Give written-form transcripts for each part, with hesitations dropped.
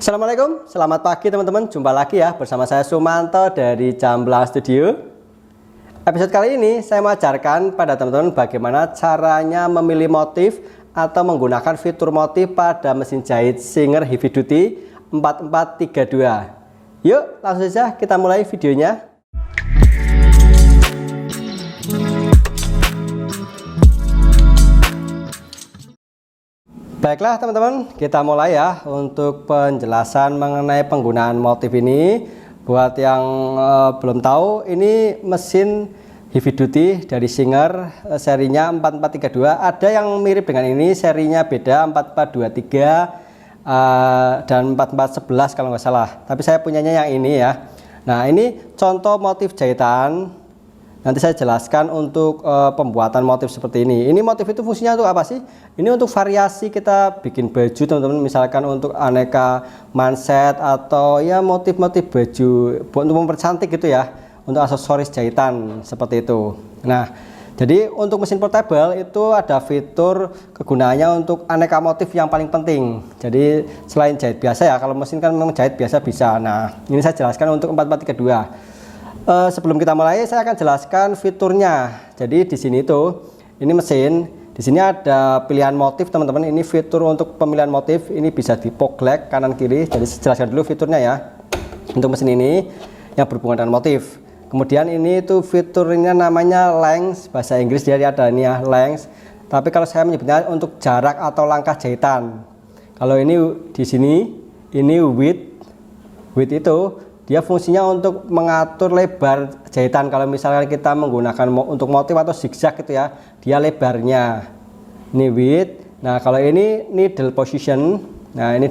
Assalamualaikum, selamat pagi teman-teman. Jumpa lagi ya bersama saya Sumanto dari Jamblang Studio. Episode kali ini saya mau ajarkan pada teman-teman bagaimana caranya memilih motif atau menggunakan fitur motif pada mesin jahit Singer Heavy Duty 4432. Yuk langsung saja kita mulai videonya. Baiklah teman-teman, kita mulai ya untuk penjelasan mengenai penggunaan motif ini. Buat yang belum tahu, ini mesin heavy duty dari Singer, serinya 4432. Ada yang mirip dengan ini, serinya beda 4423 dan 4411 kalau nggak salah. Tapi saya punyanya yang ini ya. Nah ini contoh motif jahitan. Nanti saya jelaskan untuk pembuatan motif seperti ini. Ini motif itu fungsinya untuk apa sih? Ini untuk variasi kita bikin baju teman-teman. Misalkan untuk aneka manset atau ya motif-motif baju untuk mempercantik gitu ya. Untuk aksesoris jahitan seperti itu. Nah, jadi untuk mesin portable itu ada fitur kegunaannya untuk aneka motif yang paling penting. Jadi selain jahit biasa ya, kalau mesin kan memang jahit biasa bisa. Nah, ini saya jelaskan untuk 4432. Sebelum kita mulai, saya akan jelaskan fiturnya. Jadi di sini tuh, ini mesin. Di sini ada pilihan motif, teman-teman. Ini fitur untuk pemilihan motif. Ini bisa dipoglek kanan kiri. Jadi saya jelaskan dulu fiturnya ya. Untuk mesin ini yang berhubungan dengan motif. Kemudian ini tuh fiturnya namanya length, bahasa Inggris dia ada ini ya, length. Tapi kalau saya menyebutnya untuk jarak atau langkah jahitan. Kalau ini di sini, ini width. Width itu dia fungsinya untuk mengatur lebar jahitan. Kalau misalkan kita menggunakan untuk motif atau zigzag gitu ya, dia lebarnya. Ini width. Nah kalau ini needle position. Nah ini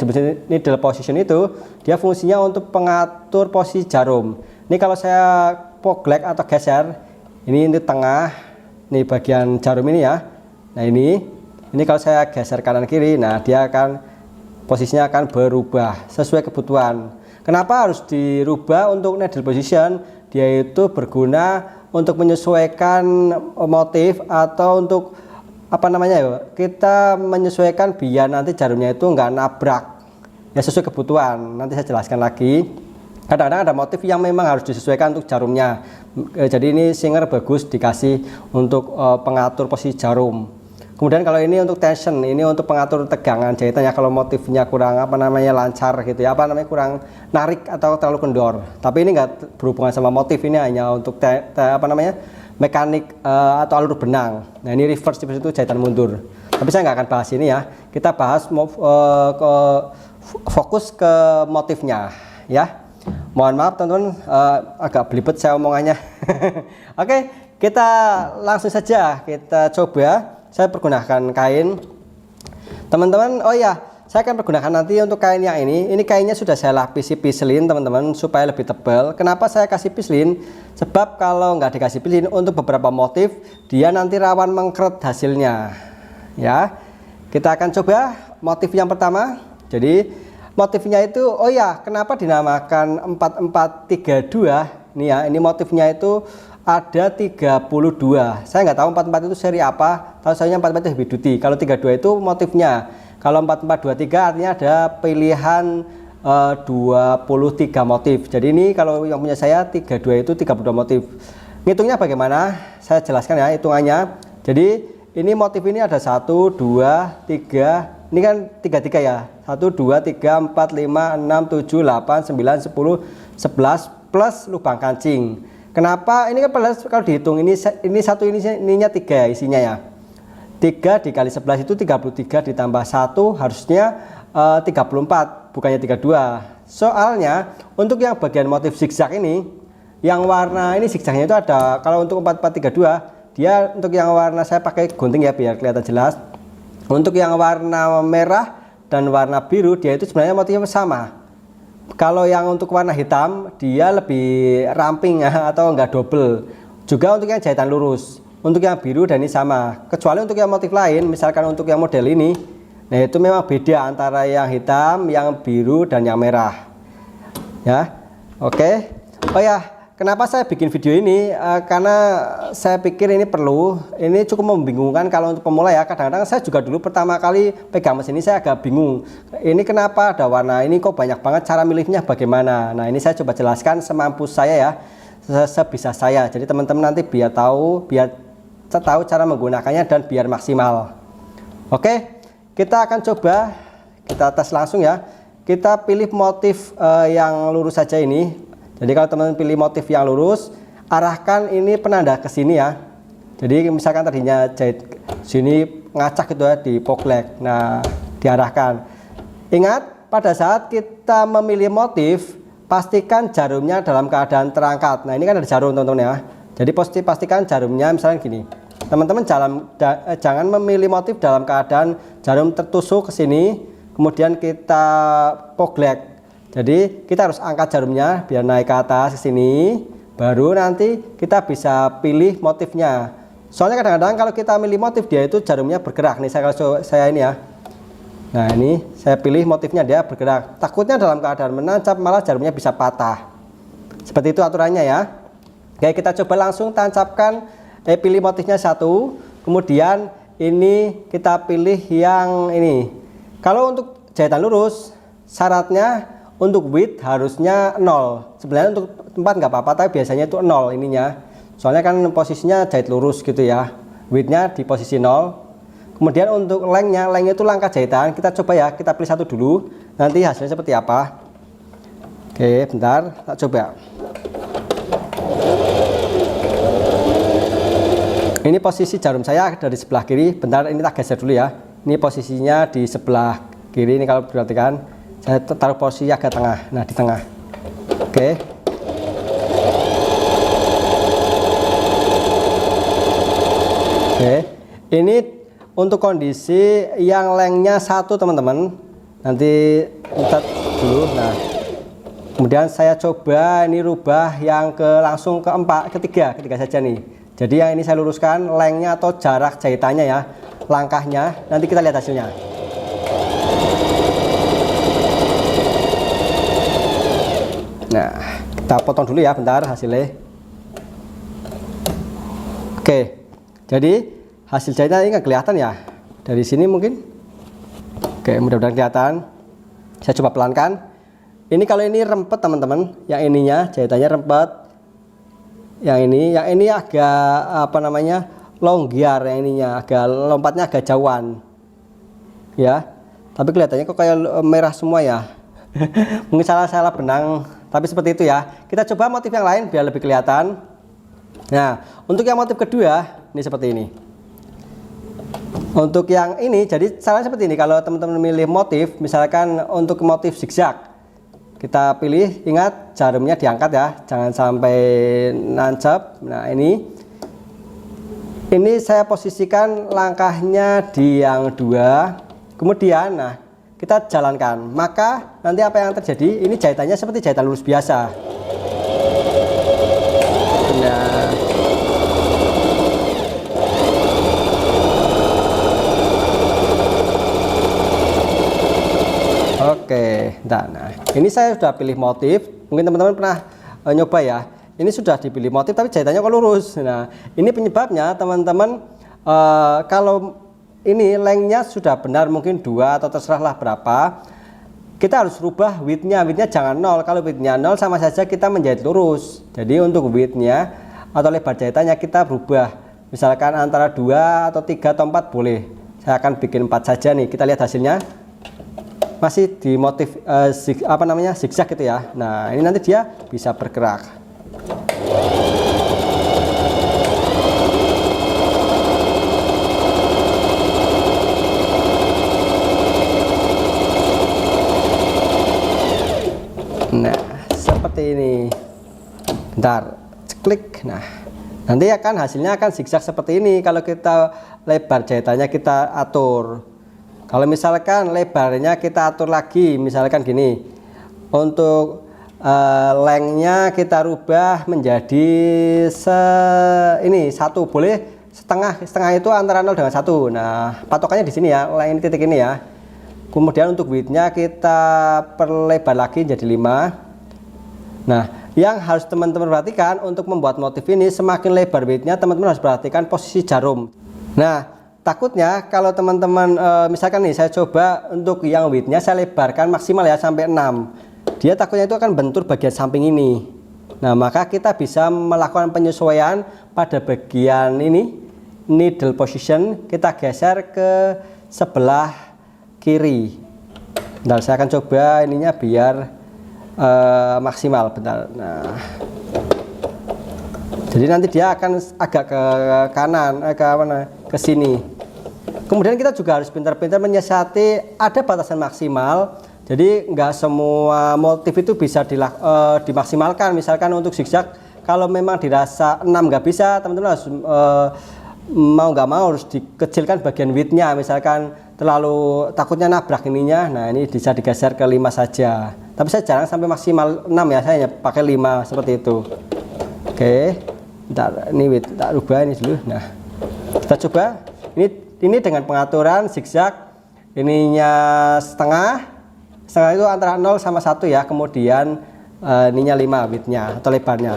needle position itu dia fungsinya untuk pengatur posisi jarum. Ini kalau saya poglek atau geser, ini tengah, ini bagian jarum ini ya. Nah ini kalau saya geser kanan kiri, nah dia akan posisinya akan berubah sesuai kebutuhan. Kenapa harus dirubah untuk needle position? Dia itu berguna untuk menyesuaikan motif atau untuk apa namanya ya? Kita menyesuaikan biar nanti jarumnya itu enggak nabrak. Ya sesuai kebutuhan. Nanti saya jelaskan lagi. Kadang-kadang ada motif yang memang harus disesuaikan untuk jarumnya. Jadi ini Singer bagus dikasih untuk pengatur posisi jarum. Kemudian kalau ini untuk tension, ini untuk pengatur tegangan jahitannya kalau motifnya kurang apa namanya lancar gitu ya, apa namanya kurang narik atau terlalu kendor. Tapi ini enggak berhubungan sama motif, ini hanya untuk apa namanya mekanik atau alur benang. Nah ini reverse itu jahitan mundur. Tapi saya nggak akan bahas ini ya. Kita bahas fokus ke motifnya ya. Mohon maaf teman-teman, agak belibet saya omongannya. Oke, kita langsung saja kita coba. Saya pergunakan kain teman-teman. Oh ya, saya akan pergunakan nanti untuk kain yang ini kainnya sudah saya lapisi pislin teman-teman supaya lebih tebal. Kenapa saya kasih pislin? Sebab kalau nggak dikasih pislin untuk beberapa motif dia nanti rawan mengkeret hasilnya ya. Kita akan coba motif yang pertama. Jadi motifnya itu, oh ya, kenapa dinamakan 4432 ini ya, ini motifnya itu ada 32. Saya nggak tahu 44 itu seri apa. Tahu saya 44 itu heavy duty. Kalau 32 itu motifnya. Kalau 4423 artinya ada pilihan 23 motif. Jadi ini kalau yang punya saya 32 itu 32 motif. Ngitungnya bagaimana? Saya jelaskan ya hitungannya. Jadi ini motif ini ada 1 2 3. Ini kan 33 ya. 1 2 3 4 5 6 7 8 9 10 11 plus lubang kancing. Kenapa? Ini kan kalau dihitung ini satu ininya 3 ya isinya ya. 3 dikali 11 itu 33 ditambah 1 harusnya 34 bukannya 32. Soalnya untuk yang bagian motif zigzag ini yang warna ini zigzagnya itu ada, kalau untuk 4432 dia untuk yang warna saya pakai gunting ya biar kelihatan jelas. Untuk yang warna merah dan warna biru dia itu sebenarnya motifnya sama. Kalau yang untuk warna hitam dia lebih ramping ya, atau enggak double. Juga untuk yang jahitan lurus. Untuk yang biru dan ini sama. Kecuali untuk yang motif lain, misalkan untuk yang model ini, nah itu memang beda antara yang hitam, yang biru dan yang merah. Ya. Oke. Oh ya, kenapa saya bikin video ini? Karena saya pikir ini perlu. Ini cukup membingungkan kalau untuk pemula ya. Kadang-kadang saya juga dulu pertama kali pegang mesin ini saya agak bingung. Ini kenapa ada warna ini kok banyak banget, cara milihnya bagaimana? Nah, ini saya coba jelaskan semampu saya ya, sebisa saya. Jadi teman-teman nanti biar tahu cara menggunakannya dan biar maksimal. Oke, kita akan coba kita tes langsung ya. Kita pilih motif yang lurus saja ini. Jadi kalau teman-teman pilih motif yang lurus, arahkan ini penanda ke sini ya. Jadi misalkan tadinya jahit sini ngacak gitu ya di poglek. Nah, diarahkan. Ingat, pada saat kita memilih motif, pastikan jarumnya dalam keadaan terangkat. Nah, ini kan ada jarum teman-teman ya. Jadi pastikan jarumnya misalnya gini. Teman-teman jangan memilih motif dalam keadaan jarum tertusuk ke sini. Kemudian kita poglek. Jadi kita harus angkat jarumnya biar naik ke atas ke sini, baru nanti kita bisa pilih motifnya. Soalnya kadang-kadang kalau kita milih motif dia itu jarumnya bergerak. Nih saya ini ya. Nah, ini saya pilih motifnya dia bergerak. Takutnya dalam keadaan menancap malah jarumnya bisa patah. Seperti itu aturannya ya. Oke, kita coba langsung tancapkan, pilih motifnya satu. Kemudian ini kita pilih yang ini. Kalau untuk jahitan lurus, syaratnya untuk width harusnya 0. Sebenarnya untuk tempat nggak apa-apa, tapi biasanya itu 0 ininya. Soalnya kan posisinya jahit lurus gitu ya. Widthnya di posisi 0. Kemudian untuk lengthnya itu langkah jahitan. Kita coba ya, kita pilih satu dulu. Nanti hasilnya seperti apa. Oke, bentar, tak coba. Ini posisi jarum saya dari sebelah kiri. Bentar, ini tak geser dulu ya. Ini posisinya di sebelah kiri, ini kalau perhatikan saya taruh posisi agak tengah. Nah, di tengah. Oke. Oke. Ini untuk kondisi yang lengthnya 1 teman-teman. Nanti kita dulu. Nah, kemudian saya coba ini rubah yang langsung ketiga saja nih. Jadi yang ini saya luruskan lengthnya atau jarak jahitannya ya. Langkahnya, nanti kita lihat hasilnya. Nah, kita potong dulu ya bentar hasilnya. Oke, jadi hasil jahitnya ini nggak kelihatan ya dari sini mungkin. Oke, mudah-mudahan kelihatan. Saya coba pelankan. Ini kalau ini rempet teman-teman, yang ininya jahitannya rempet. Yang ini agak apa namanya, longgar, yang ininya agak lompatnya agak jauhan ya, tapi kelihatannya kok kayak merah semua ya. Mungkin salah benang, tapi seperti itu ya. Kita coba motif yang lain biar lebih kelihatan. Nah, untuk yang motif kedua ini seperti ini. Untuk yang ini, jadi caranya seperti ini. Kalau teman-teman milih motif, misalkan untuk motif zigzag, kita pilih, ingat jarumnya diangkat ya, jangan sampai nancap. Nah, ini saya posisikan langkahnya di yang 2. Kemudian nah kita jalankan, maka nanti apa yang terjadi, ini jahitannya seperti jahitan lurus biasa. Nah, oke, nah ini saya sudah pilih motif. Mungkin teman-teman pernah nyoba ya. Ini sudah dipilih motif tapi jahitannya kok lurus. Nah, ini penyebabnya teman-teman, kalau ini lengthnya sudah benar mungkin 2 atau terserahlah berapa, kita harus rubah widthnya jangan 0. Kalau widthnya 0 sama saja kita menjahit lurus. Jadi untuk widthnya atau lebar jahitannya kita berubah, misalkan antara 2 atau 3 atau 4 boleh. Saya akan bikin 4 saja nih, kita lihat hasilnya. Masih di motif zigzag gitu ya. Nah, ini nanti dia bisa bergerak. Nah, seperti ini. Bentar, klik. Nah, nanti hasilnya akan zigzag seperti ini. Kalau kita lebar jahitannya kita atur. Kalau misalkan lebarnya kita atur lagi, misalkan gini. Untuk lengthnya kita rubah menjadi ini 1, boleh setengah itu antara 0 dengan 1. Nah, patokannya di sini ya, length ini, titik ini ya. Kemudian untuk widthnya kita perlebar lagi jadi 5. Nah, Yang harus teman-teman perhatikan untuk membuat motif ini, semakin lebar widthnya teman-teman harus perhatikan posisi jarum. Nah, takutnya kalau teman-teman misalkan nih saya coba untuk yang widthnya saya lebarkan maksimal ya sampai 6, dia takutnya itu akan bentur bagian samping ini. Nah, maka kita bisa melakukan penyesuaian pada bagian ini, needle position, kita geser ke sebelah kiri. Bentar, saya akan coba ininya biar maksimal. Bentar. Nah, jadi nanti dia akan agak ke kanan, ke mana? Ke sini. Kemudian kita juga harus pintar-pintar menyiasati ada batasan maksimal. Jadi nggak semua motif itu bisa dimaksimalkan. Misalkan untuk zigzag, kalau memang dirasa 6 nggak bisa, teman-teman harus mau nggak mau harus dikecilkan bagian widthnya. Misalkan terlalu takutnya nabrak ininya, nah ini bisa digeser ke 5 saja. Tapi saya jarang sampai maksimal 6 ya, saya hanya pakai 5 seperti itu. Oke, bentar, ini width tak rubah ini dulu. Nah, kita coba ini dengan pengaturan zigzag, ininya setengah itu antara 0 sama 1 ya, kemudian ininya 5 widthnya atau lebarnya.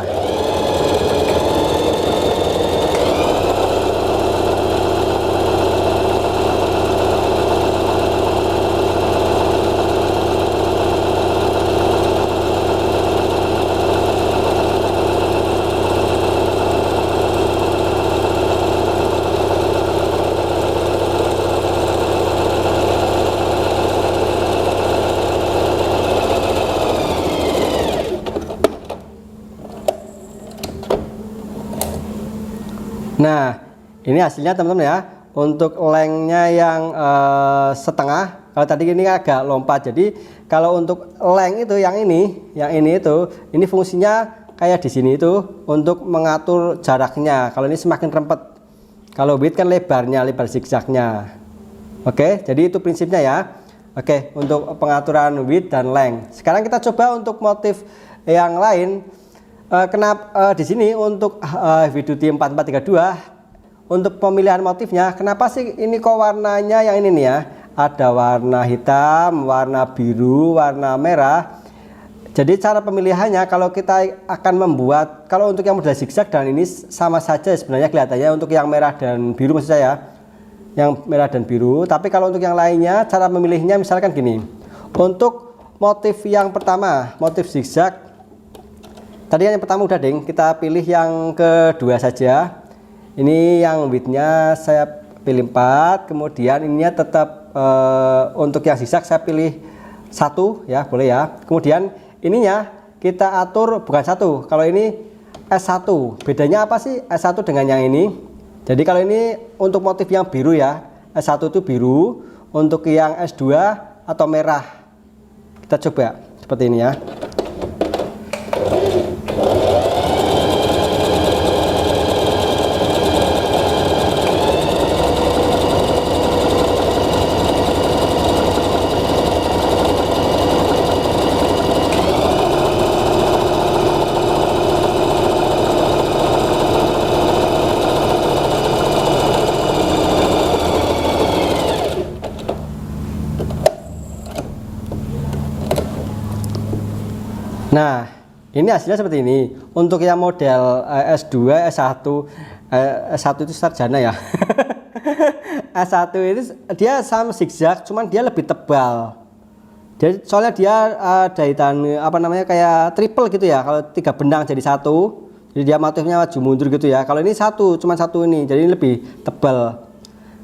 Nah, ini hasilnya teman-teman ya. Untuk lengthnya yang setengah, kalau tadi ini agak lompat. Jadi kalau untuk length itu yang ini itu, ini fungsinya kayak di sini itu untuk mengatur jaraknya. Kalau ini semakin rempet. Kalau width kan lebarnya, lebar zigzagnya. Oke, jadi itu prinsipnya ya. Oke, untuk pengaturan width dan length. Sekarang kita coba untuk motif yang lain. Kenapa di sini untuk Heavy Duty 4432 untuk pemilihan motifnya, kenapa sih ini kok warnanya yang ini nih ya, ada warna hitam, warna biru, warna merah. Jadi cara pemilihannya, kalau kita akan membuat, kalau untuk yang model zigzag dan ini sama saja sebenarnya kelihatannya, untuk yang merah dan biru maksud saya, yang merah dan biru. Tapi kalau untuk yang lainnya, cara memilihnya misalkan gini. Untuk motif yang pertama, motif zigzag, tadi yang pertama udah ding, kita pilih yang kedua saja. Ini yang widthnya saya pilih 4, kemudian ininya tetap untuk yang zigzag saya pilih 1 ya, boleh ya. Kemudian ininya kita atur bukan 1, kalau ini S1. Bedanya apa sih S1 dengan yang ini? Jadi kalau ini untuk motif yang biru ya, S1 itu biru, untuk yang S2 atau merah. Kita coba seperti ini ya. Nah, ini hasilnya seperti ini. Untuk yang model S2, S1, S1 itu sarjana ya. S1 itu dia sama zigzag, cuman dia lebih tebal. Jadi soalnya dia jahitan apa namanya kayak triple gitu ya. Kalau 3 benang jadi 1, jadi dia motifnya maju mundur gitu ya. Kalau ini cuman satu ini, jadi ini lebih tebal.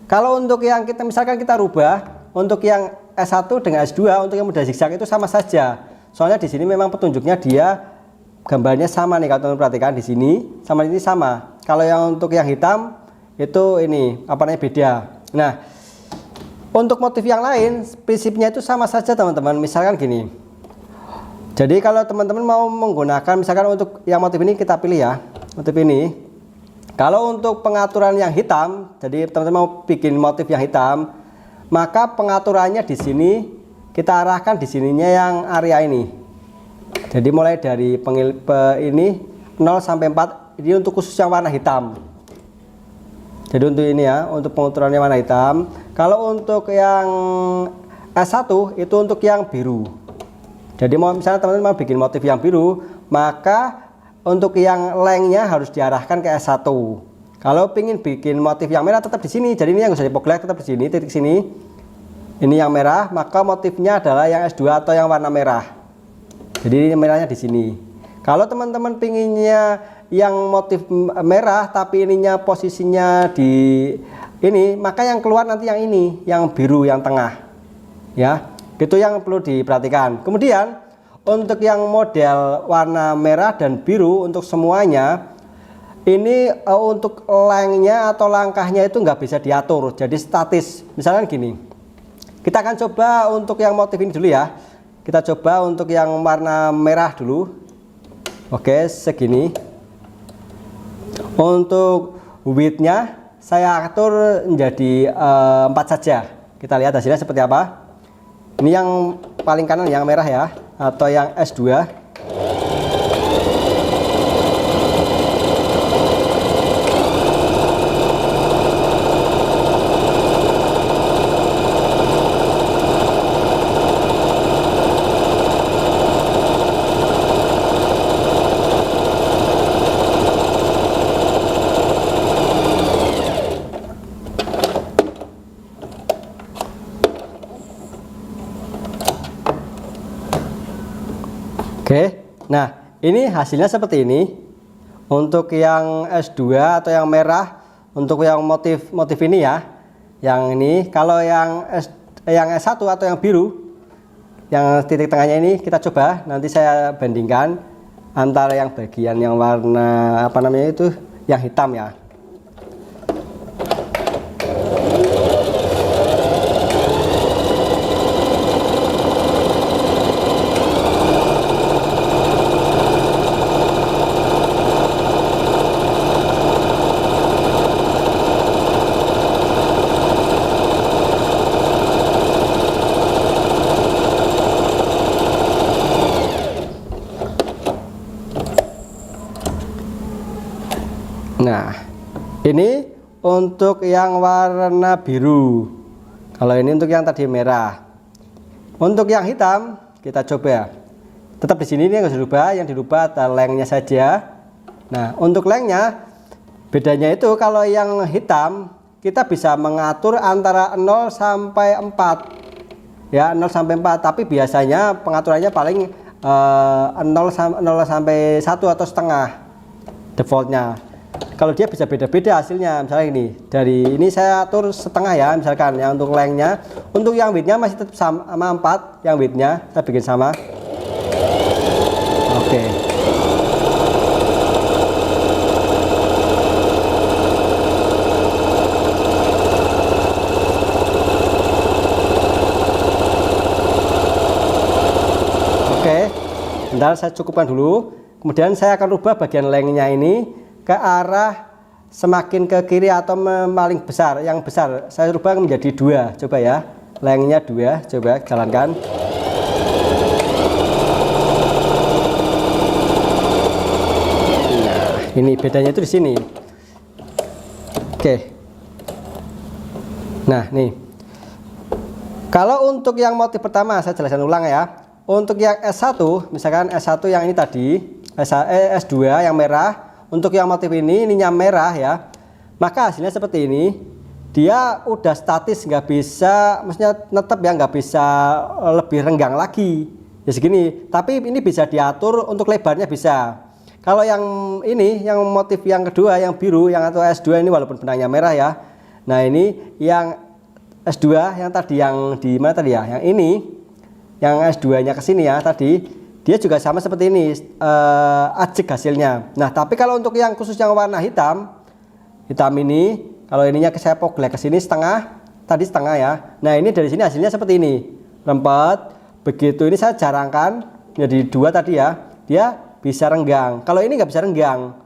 Kalau untuk yang kita misalkan kita rubah, untuk yang S1 dengan S2, untuk yang model zigzag itu sama saja. Soalnya di sini memang petunjuknya dia gambarnya sama nih, kalau teman perhatikan di sini sama ini sama. Kalau yang untuk yang hitam itu ini apa namanya beda. Nah, untuk motif yang lain prinsipnya itu sama saja teman-teman. Misalkan gini. Jadi kalau teman-teman mau menggunakan misalkan untuk yang motif ini kita pilih ya, motif ini. Kalau untuk pengaturan yang hitam, jadi teman-teman mau bikin motif yang hitam, maka pengaturannya di sini kita arahkan di sininya yang area ini. Jadi mulai dari ini 0 sampai 4, ini untuk khusus yang warna hitam. Jadi untuk ini ya, untuk pengaturannya warna hitam. Kalau untuk yang S1 itu untuk yang biru. Jadi misalnya teman-teman mau bikin motif yang biru, maka untuk yang lengthnya harus diarahkan ke S1. Kalau ingin bikin motif yang merah tetap di sini. Jadi ini yang bisa dipoglek tetap di sini, titik sini. Ini yang merah, maka motifnya adalah yang S2 atau yang warna merah. Jadi ini merahnya di sini. Kalau teman-teman pinginnya yang motif merah tapi ininya posisinya di ini, maka yang keluar nanti yang ini, yang biru yang tengah. Ya. Itu yang perlu diperhatikan. Kemudian untuk yang model warna merah dan biru untuk semuanya ini untuk lengthnya atau langkahnya itu nggak bisa diatur, jadi statis. Misalkan gini, kita akan coba untuk yang motif ini dulu ya. Kita coba untuk yang warna merah dulu. Oke, segini. Untuk widthnya saya atur menjadi 4 saja. Kita lihat hasilnya seperti apa. Ini yang paling kanan yang merah ya, atau yang S2. Oke, nah ini hasilnya seperti ini. Untuk yang S2 atau yang merah, untuk yang motif ini ya, yang ini. Kalau yang S1 atau yang biru, yang titik tengahnya ini kita coba. Nanti saya bandingkan antara yang bagian yang warna apa namanya itu, yang hitam ya. Nah, ini untuk yang warna biru. Kalau ini untuk yang tadi merah. Untuk yang hitam kita coba. Tetap di sini ini yang dirubah, yang dirubah adalah lengthnya saja. Nah, untuk lengthnya bedanya itu kalau yang hitam kita bisa mengatur antara 0 sampai 4. Ya, 0 sampai 4, tapi biasanya pengaturannya paling 0 sampai 1 atau setengah defaultnya. Kalau dia bisa beda-beda hasilnya, misalnya ini dari ini saya atur setengah ya, misalkan ya untuk lengthnya. Untuk yang widthnya masih tetap sama 4, yang widthnya saya bikin sama. Oke. Oke, bentar saya cukupkan dulu. Kemudian saya akan rubah bagian lengthnya ini ke arah semakin ke kiri atau paling besar, yang besar saya rubah menjadi 2. Coba ya, lengthnya 2, coba jalankan. Nah, ini bedanya itu di sini. Oke. Nah, nih. Kalau untuk yang motif pertama saya jelaskan ulang ya. Untuk yang S1, misalkan S1 yang ini tadi, S2 yang merah. Untuk yang motif ini, ininya merah ya, maka hasilnya seperti ini. Dia udah statis, nggak bisa, maksudnya tetap ya nggak bisa lebih renggang lagi. Ya segini. Tapi ini bisa diatur untuk lebarnya bisa. Kalau yang ini, yang motif yang kedua, yang biru, yang atau S2 ini walaupun benangnya merah ya. Nah ini yang S2 yang tadi yang di mana tadi ya? Yang ini, yang S2-nya ke sini ya tadi. Dia juga sama seperti ini, ajek hasilnya. Nah, tapi kalau untuk yang khusus yang warna hitam ini, kalau ininya saya poglek ke sini setengah, tadi setengah ya. Nah, ini dari sini hasilnya seperti ini, rempet. Begitu ini saya jarangkan jadi 2 tadi ya, dia bisa renggang. Kalau ini nggak bisa renggang,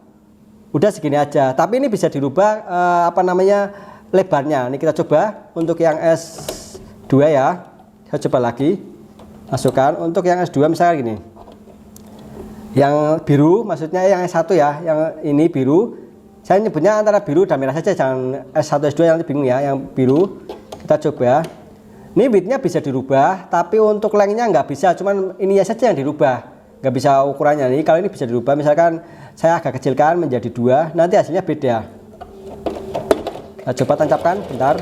udah segini aja. Tapi ini bisa dirubah apa namanya lebarnya. Ini kita coba untuk yang S2 ya. Saya coba lagi. Masukkan untuk yang S2 misalnya gini, yang biru maksudnya yang S1 ya, yang ini biru, saya nyebutnya antara biru dan merah saja, jangan S1 S2 yang bingung ya. Yang biru kita coba. Ini widthnya bisa dirubah, tapi untuk lengthnya nggak bisa, cuman ininya saja yang dirubah, nggak bisa ukurannya. Nih kalau ini bisa dirubah, misalkan saya agak kecilkan menjadi 2, nanti hasilnya beda. Nah, coba tancapkan, bentar.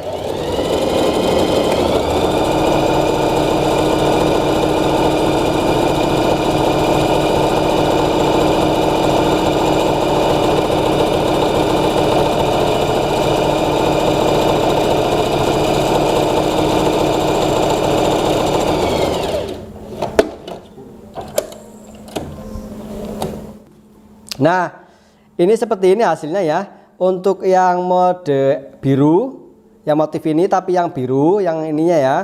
Nah, ini seperti ini hasilnya ya. Untuk yang mode biru, yang motif ini, tapi yang biru, yang ininya ya,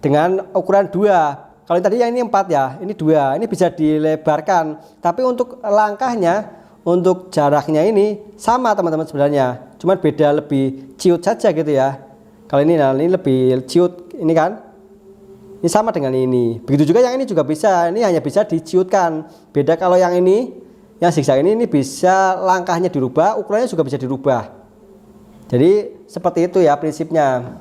dengan ukuran 2. Kalau tadi yang ini 4 ya, ini 2. Ini bisa dilebarkan. Tapi untuk langkahnya, untuk jaraknya ini sama teman-teman sebenarnya. Cuman beda lebih ciut saja gitu ya. Kalau ini, nah ini lebih ciut, ini kan. Ini sama dengan ini. Begitu juga yang ini juga bisa. Ini hanya bisa diciutkan. Beda kalau yang ini. Yang zigzag ini bisa langkahnya dirubah, ukurannya juga bisa dirubah. Jadi seperti itu ya prinsipnya.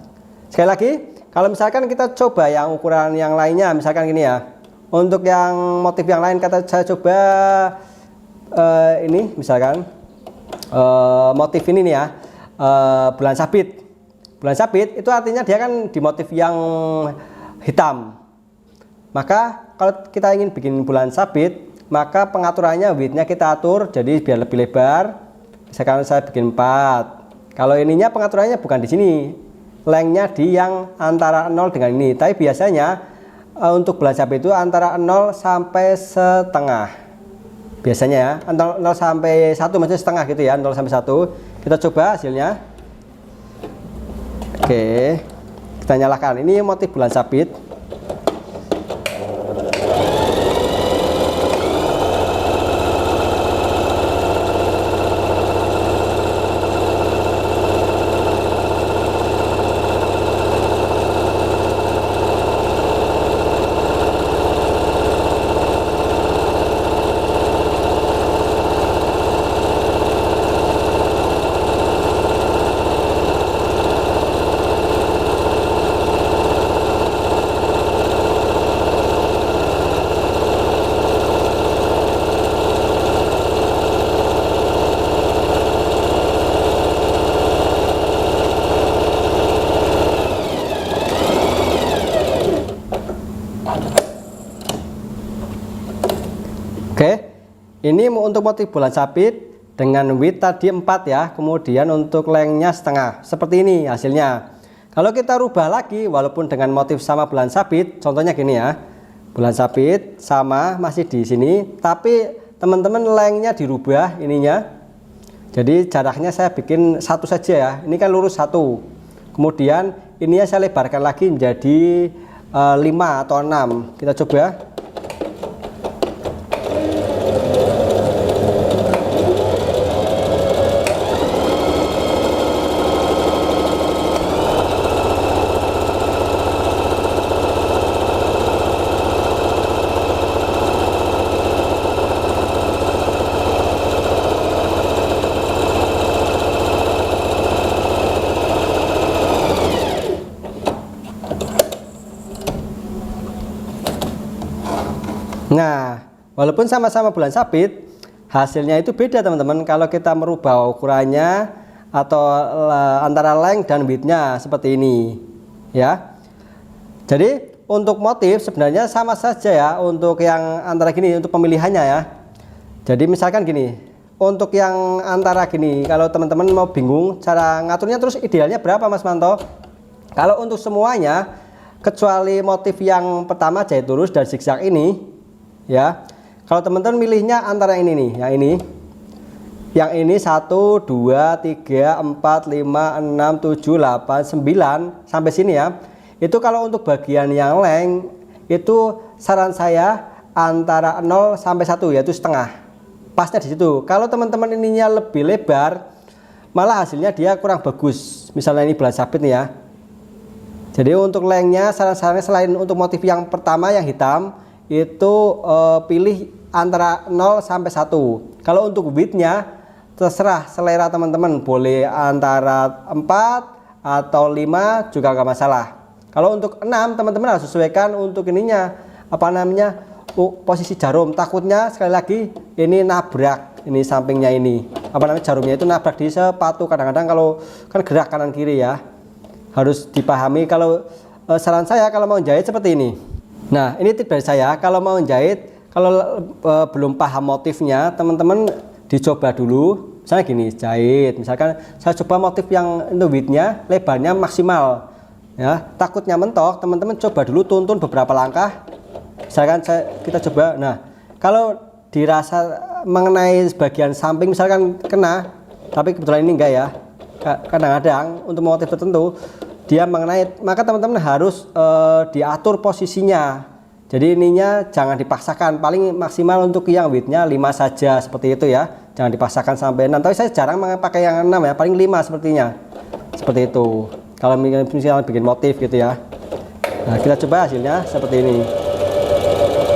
Sekali lagi, kalau misalkan kita coba yang ukuran yang lainnya, misalkan gini ya. Untuk yang motif yang lain saya coba ini misalkan motif ini nih ya, bulan sabit. Bulan sabit itu artinya dia kan di motif yang hitam. Maka kalau kita ingin bikin bulan sabit, maka pengaturannya widthnya kita atur jadi biar lebih lebar. Misalkan saya bikin 4. Kalau ininya pengaturannya bukan di sini, lengthnya di yang antara 0 dengan ini. Tapi biasanya untuk bulan sabit itu antara 0 sampai setengah. Biasanya ya, antara 0 sampai 1 maksudnya setengah gitu ya, 0 sampai 1. Kita coba hasilnya. Oke, kita nyalakan. Ini motif bulan sabit. Oke, ini untuk motif bulan sabit dengan width tadi 4 ya, kemudian untuk lengthnya setengah, seperti ini hasilnya. Kalau kita rubah lagi, walaupun dengan motif sama bulan sabit, contohnya gini ya, bulan sabit sama masih di sini, tapi teman-teman lengthnya dirubah ininya. Jadi jaraknya saya bikin 1 saja ya, ini kan lurus 1. Kemudian ininya saya lebarkan lagi menjadi 5 atau 6. Kita coba. Nah, walaupun sama-sama bulan sabit, hasilnya itu beda teman-teman. Kalau kita merubah ukurannya atau antara length dan widthnya seperti ini, ya. Jadi untuk motif sebenarnya sama saja ya. Untuk yang antara gini, untuk pemilihannya ya. Jadi misalkan gini, untuk yang antara gini, kalau teman-teman mau bingung cara ngaturnya, terus idealnya berapa Mas Manto? Kalau untuk semuanya, kecuali motif yang pertama jahit lurus dan zigzag ini. Ya, kalau teman-teman milihnya antara ini nih, yang ini 1, 2, 3, 4, 5, 6, 7, 8, 9 sampai sini ya. Itu kalau untuk bagian yang length itu saran saya antara 0 sampai 1 yaitu setengah. Pasnya di situ. Kalau teman-teman ininya lebih lebar, malah hasilnya dia kurang bagus. Misalnya ini bulan sabit nih ya. Jadi untuk lengthnya saran-sarannya selain untuk motif yang pertama yang hitam itu pilih antara 0 sampai 1. Kalau untuk widthnya terserah selera teman-teman, boleh antara 4 atau 5 juga nggak masalah. Kalau untuk 6 teman-teman harus sesuaikan untuk ininya apa namanya posisi jarum, takutnya sekali lagi ini nabrak ini sampingnya ini apa namanya jarumnya itu nabrak di sepatu. Kadang-kadang kalau kan gerak kanan kiri ya, harus dipahami. Kalau saran saya kalau mau jahit seperti ini. Nah ini tips dari saya, kalau mau jahit kalau belum paham motifnya teman-teman dicoba dulu. Misalnya gini, jahit misalkan saya coba motif yang itu widthnya lebarnya maksimal ya, takutnya mentok, teman-teman coba dulu tuntun beberapa langkah. Misalkan kita coba, nah kalau dirasa mengenai bagian samping misalkan kena, tapi kebetulan ini enggak ya, kadang-kadang untuk motif tertentu dia mengenai, maka teman-teman harus diatur posisinya. Jadi ininya jangan dipaksakan, paling maksimal untuk yang widthnya 5 saja seperti itu ya, jangan dipaksakan sampai 6. Tapi saya jarang pakai yang 6 ya, paling 5 sepertinya seperti itu kalau misalnya bikin motif gitu ya. Nah kita coba hasilnya seperti ini.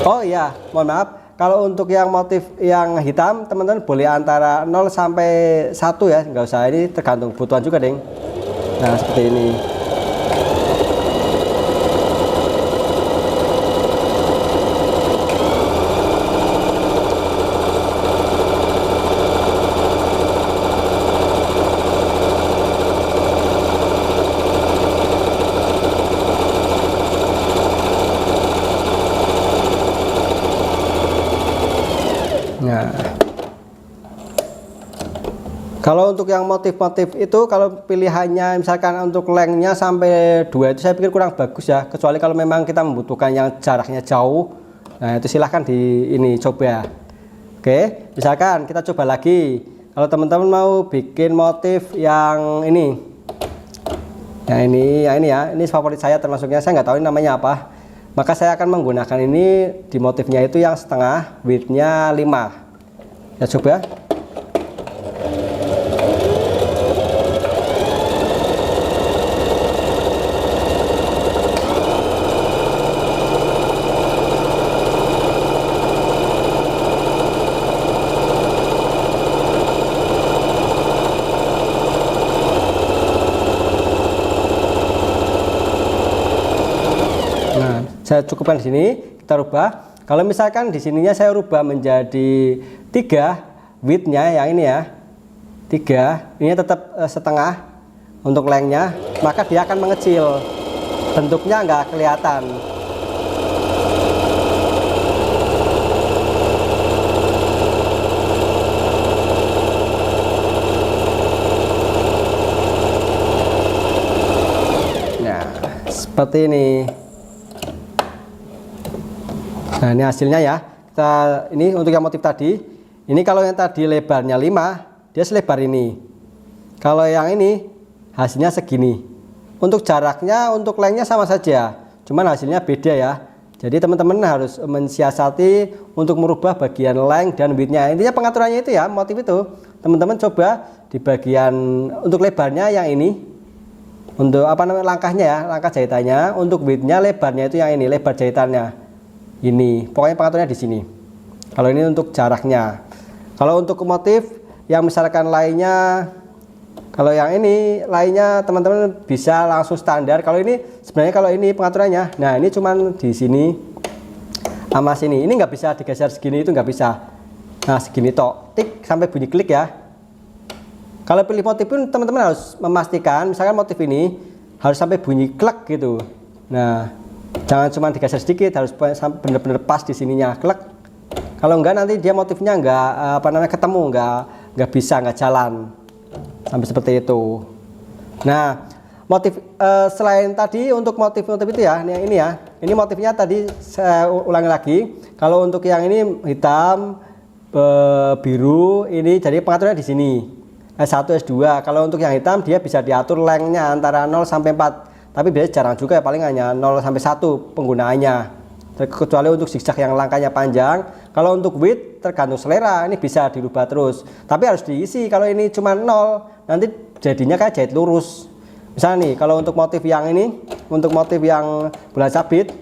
Oh iya, mohon maaf, kalau untuk yang motif yang hitam teman-teman boleh antara 0 sampai 1 ya, nggak usah, ini tergantung kebutuhan juga deng. Nah seperti ini. Nah, kalau untuk yang motif-motif itu kalau pilihannya misalkan untuk lengthnya sampai 2 itu saya pikir kurang bagus ya, kecuali kalau memang kita membutuhkan yang jaraknya jauh. Nah itu silahkan di ini coba. Oke, misalkan kita coba lagi, kalau teman-teman mau bikin motif yang ini, yang ini ya, ini favorit saya termasuknya, saya nggak tahu ini namanya apa. Maka saya akan menggunakan ini di motifnya itu yang setengah, widthnya 5. Ya coba. Saya cukupkan di sini, kita rubah. Kalau misalkan di sininya saya rubah menjadi 3 widthnya yang ini ya, 3, ini tetap setengah untuk lengthnya, maka dia akan mengecil, bentuknya nggak kelihatan. Nah seperti ini. Nah ini hasilnya ya, kita ini untuk yang motif tadi, ini kalau yang tadi lebarnya 5 dia selebar ini, kalau yang ini hasilnya segini. Untuk jaraknya untuk lengthnya sama saja, cuman hasilnya beda ya. Jadi teman-teman harus mensiasati untuk merubah bagian length dan widthnya. Intinya pengaturannya itu ya, motif itu teman-teman coba di bagian untuk lebarnya yang ini, untuk apa namanya langkahnya ya, langkah jahitannya. Untuk widthnya lebarnya itu yang ini, lebar jahitannya ini, pokoknya pengaturannya di sini. Kalau ini untuk jaraknya. Kalau untuk motif yang misalkan lainnya, kalau yang ini lainnya teman-teman bisa langsung standar. Kalau ini sebenarnya kalau ini pengaturannya, nah ini cuman di sini sama sini, ini nggak bisa digeser segini, itu nggak bisa. Nah segini tok, tik sampai bunyi klik ya. Kalau pilih motif pun teman-teman harus memastikan misalkan motif ini harus sampai bunyi klek gitu. Nah jangan cuma digeser sedikit, harus benar-benar pas di sininya klek. Kalau enggak nanti dia motifnya enggak apa namanya ketemu, enggak bisa, enggak jalan sampai seperti itu. Nah motif selain tadi untuk motif-motif itu ya, ini ya, ini motifnya tadi saya ulangi lagi. Kalau untuk yang ini hitam, biru, ini jadi pengaturannya di sini S1 S2. Kalau untuk yang hitam dia bisa diatur lengthnya antara 0 sampai 4. Tapi biasanya jarang juga ya, paling hanya 0 sampai 1 penggunaannya. Kecuali untuk zigzag yang langkahnya panjang. Kalau untuk width tergantung selera, ini bisa dirubah terus. Tapi harus diisi, kalau ini cuma 0 nanti jadinya kayak jahit lurus. Misalnya nih, kalau untuk motif yang ini, untuk motif yang bulan sabit,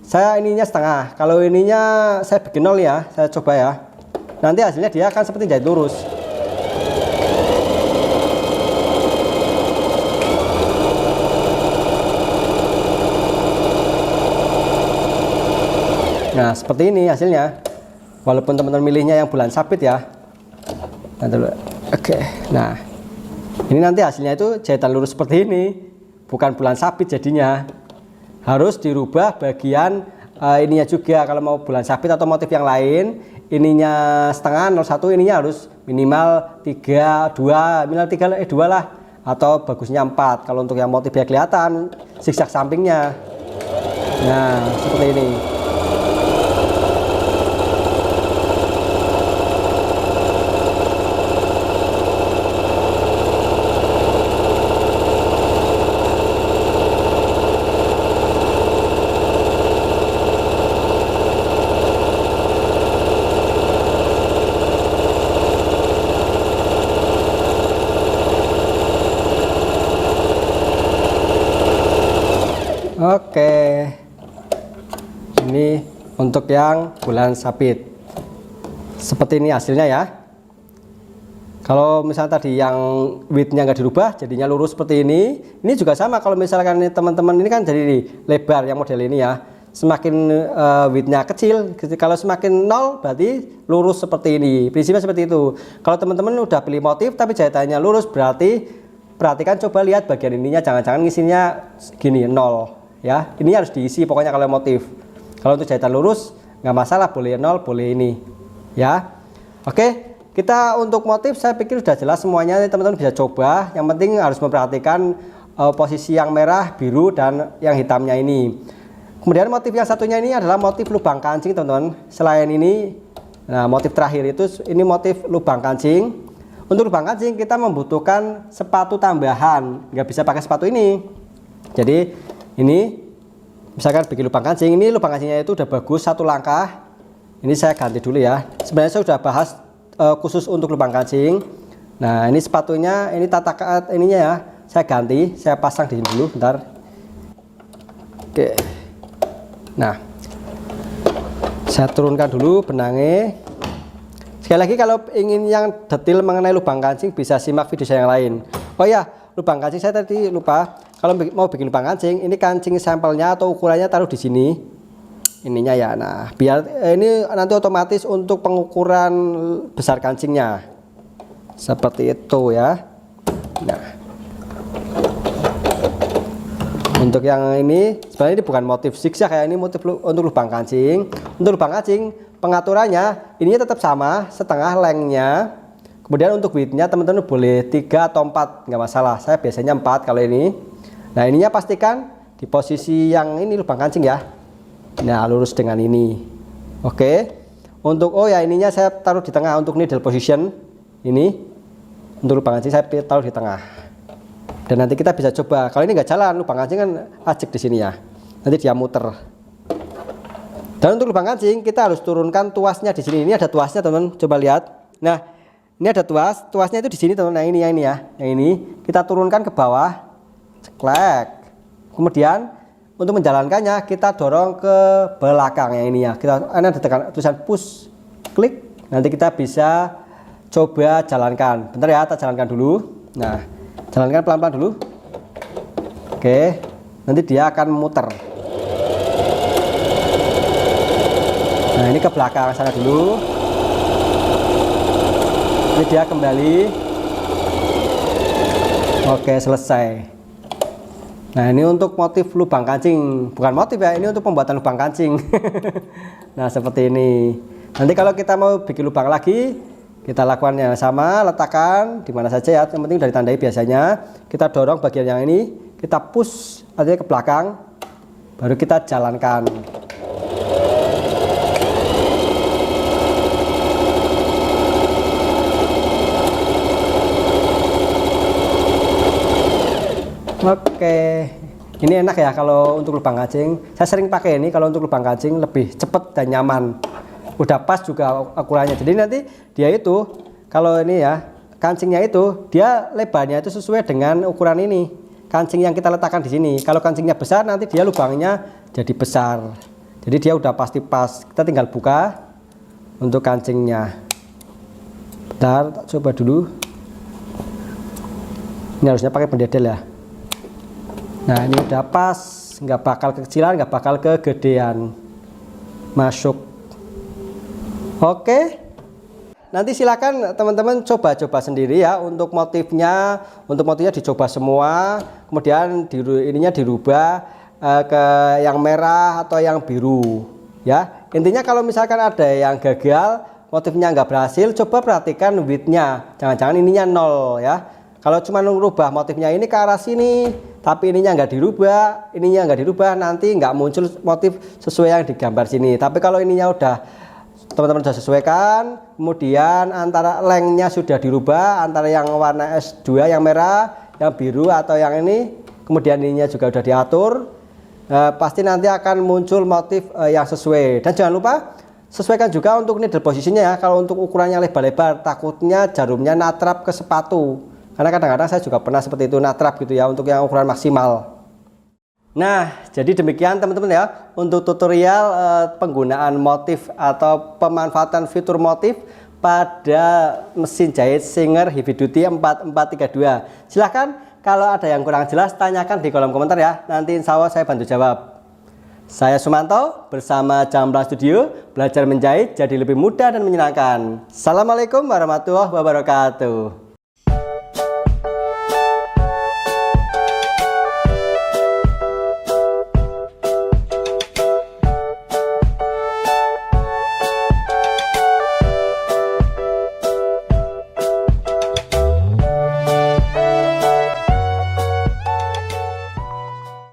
saya ininya setengah. Kalau ininya saya bikin 0 ya, saya coba ya. Nanti hasilnya dia akan seperti jahit lurus. Nah seperti ini hasilnya, walaupun teman-teman milihnya yang bulan sabit ya. Nah, oke, nah ini nanti hasilnya itu jahitan lurus seperti ini, bukan bulan sabit jadinya. Harus dirubah bagian ininya juga. Kalau mau bulan sabit atau motif yang lain, ininya setengah 01, ininya harus minimal 3, 2, minimal 3, 2 lah, atau bagusnya 4 kalau untuk yang motif biar kelihatan zigzag sampingnya. Nah seperti ini. Oke, ini untuk yang bulan sabit seperti ini hasilnya ya. Kalau misalnya tadi yang widthnya nggak dirubah jadinya lurus seperti ini juga sama. Kalau misalkan teman-teman ini kan jadi lebar yang model ini ya, semakin widthnya kecil, kalau semakin nol berarti lurus seperti ini. Prinsipnya seperti itu. Kalau teman-teman udah pilih motif tapi jahitannya lurus, berarti perhatikan, coba lihat bagian ininya, jangan-jangan ngisinya gini nol ya. Ini harus diisi pokoknya kalau motif. Kalau untuk jahitan lurus nggak masalah, boleh nol, boleh ini ya. Oke, kita untuk motif saya pikir sudah jelas semuanya, teman-teman bisa coba. Yang penting harus memperhatikan posisi yang merah, biru, dan yang hitamnya ini. Kemudian motif yang satunya ini adalah motif lubang kancing teman-teman. Selain ini, nah motif terakhir itu ini motif lubang kancing. Untuk lubang kancing kita membutuhkan sepatu tambahan, nggak bisa pakai sepatu ini. Jadi ini misalkan bikin lubang kancing, ini lubang kancingnya itu udah bagus satu langkah. Ini saya ganti dulu ya. Sebenarnya saya sudah bahas khusus untuk lubang kancing. Nah ini sepatunya, ini tatakan ininya ya, saya ganti, saya pasang di sini dulu bentar. Oke, nah saya turunkan dulu benangnya. Sekali lagi kalau ingin yang detail mengenai lubang kancing bisa simak video saya yang lain. Oh ya, lubang kancing saya tadi lupa. Kalau mau bikin lubang kancing, ini kancing sampelnya atau ukurannya taruh di sini. Ininya ya. Nah, biar ini nanti otomatis untuk pengukuran besar kancingnya. Seperti itu ya. Nah. Untuk yang ini sebenarnya ini bukan motif zigzag kayak ini, motif untuk lubang kancing. Untuk lubang kancing pengaturannya ininya tetap sama, setengah lengthnya. Kemudian untuk widthnya teman-teman boleh 3 atau 4, nggak masalah. Saya biasanya 4 kalau ini. Nah ininya pastikan di posisi yang ini lubang kancing ya. Nah lurus dengan ini. Oke. Untuk oh ya ininya saya taruh di tengah untuk needle position. Ini untuk lubang kancing saya taruh di tengah. Dan nanti kita bisa coba. Kalau ini nggak jalan lubang kancing kan ajak di sini ya. Nanti dia muter. Dan untuk lubang kancing kita harus turunkan tuasnya di sini. Ini ada tuasnya teman-teman. Coba lihat. Nah ini ada tuas. Tuasnya itu di sini teman-teman. Nah ini ya. Yang ini kita turunkan ke bawah. Ceklek. Kemudian untuk menjalankannya kita dorong ke belakang yang ini ya. Kita ada tulisan push, klik. Nanti kita bisa coba jalankan. Bentar ya, kita jalankan dulu. Nah, jalankan pelan-pelan dulu. Oke, nanti dia akan muter. Nah, ini ke belakang sana dulu. Ini dia kembali. Oke, selesai. Nah ini untuk motif lubang kancing, bukan motif ya, ini untuk pembuatan lubang kancing. Nah seperti ini. Nanti kalau kita mau bikin lubang lagi, kita lakukan yang sama, letakkan di mana saja ya, yang penting udah ditandai biasanya. Kita dorong bagian yang ini, kita push artinya ke belakang, baru kita jalankan. Oke, ini enak ya kalau untuk lubang kancing. Saya sering pakai ini kalau untuk lubang kancing, lebih cepat dan nyaman. Udah pas juga ukurannya. Jadi nanti dia itu kalau ini ya kancingnya itu dia lebarnya itu sesuai dengan ukuran ini. Kancing yang kita letakkan di sini. Kalau kancingnya besar nanti dia lubangnya jadi besar. Jadi dia udah pasti pas. Kita tinggal buka untuk kancingnya. Bentar, coba dulu. Ini harusnya pakai pendedel ya. Nah ini udah pas, nggak bakal kekecilan, nggak bakal kegedean. masuk. Oke, nanti silakan teman-teman coba-coba sendiri ya untuk motifnya. Untuk motifnya dicoba semua, kemudian ininya dirubah ke yang merah atau yang biru ya. Intinya kalau misalkan ada yang gagal, motifnya nggak berhasil, coba perhatikan widthnya, jangan-jangan ininya 0 ya. Kalau cuma merubah motifnya ini ke arah sini, tapi ininya nggak dirubah, nanti nggak muncul motif sesuai yang digambar sini. Tapi kalau ininya udah teman-teman sudah sesuaikan, kemudian antara lengthnya sudah dirubah, antara yang warna S2 yang merah, yang biru atau yang ini, kemudian ininya juga sudah diatur, pasti nanti akan muncul motif yang sesuai. Dan jangan lupa sesuaikan juga untuk needle posisinya ya. Kalau untuk ukurannya lebar-lebar, takutnya jarumnya natrap ke sepatu, karena kadang-kadang saya juga pernah seperti itu, natrap gitu ya untuk yang ukuran maksimal. Nah, jadi demikian teman-teman ya untuk tutorial penggunaan motif atau pemanfaatan fitur motif pada mesin jahit Singer Heavy Duty 4432. Silahkan kalau ada yang kurang jelas tanyakan di kolom komentar ya, nanti insya Allah saya bantu jawab. Saya Sumanto bersama Jamblang Studio, belajar menjahit jadi lebih mudah dan menyenangkan. Assalamualaikum warahmatullahi wabarakatuh.